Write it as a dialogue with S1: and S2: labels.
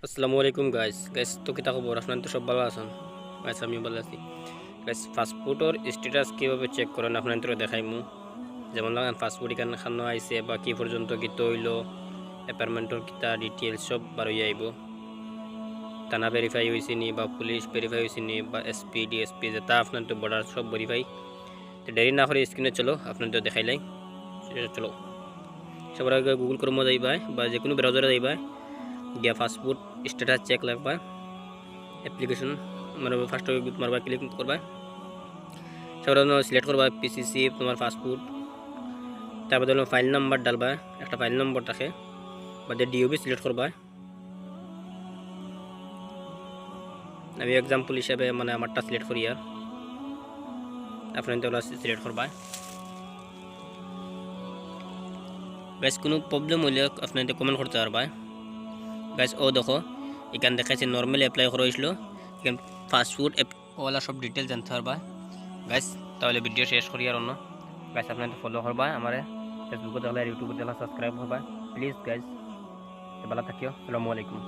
S1: আসসালামু আলাইকুম guys guys তো কিতা খবর আপনারা তো সব ভালো আছেন গাইস আমি ভালো আছি গাইস পাসপোর্টর স্ট্যাটাস কিভাবে চেক করেন আপনারা তো দেখাইমু যেমন লাগান পাসপোর্ট এখানে খানো আইছে বা কি পর্যন্ত কি তৈল অ্যাপার্টমেন্টর কিতা ডিটেইলস সব বারই আইব থানা ভেরিফাই হইছে নি বা পুলিশ ভেরিফাই হইছে নি বা এসপি ডিএসপি যেটা আপনার তো বর্ডার সব ভেরিফাই তো দেরি না করে স্ক্রিনে চলো আপনার তো দেখাইলাই চলো সবার আগে গুগল ক্রোমে যাইবা বা যে কোনো ব্রাউজারে যাইবা গিয়া পাসপোর্ট স্ট্যাটাস চেক লাগবা অ্যাপ্লিকেশন মানে ফার্স্ট মারবা ক্লিক করবা সাধারণত সিলেক্ট করবা পিসিসি তোমার পাসপোর্ট তারপর ধরো ফাইল নাম্বার ডালবা একটা ফাইল নম্বর থাকে বাদে ডিওবি সিলেক্ট করবা আমি এক্সাম্পল হিসাবে মানে আমারটা সিলেক্ট করি আর আপনার তো সিলেক্ট করবা গাইস কোনো প্রবলেম হইলে আপনাদের কমেন্ট করতে পারবা গাইস ও দেখো এখানে দেখাচ্ছে নর্মালি অ্যাপ্লাই করা হয়েছিল এখানে পাসপোর্ট ওলা সব ডিটেল জানতে পারবা গাইস তাহলে ভিডিও শেষ করি আর অন্য গাইস আপনাদের ফলো করবা আমার ফেসবুকে দেখলে আর ইউটিউবে দেখলে সাবস্ক্রাইব করবা প্লিজ গাইস ভালো থাকিও আসসালামু আলাইকুম।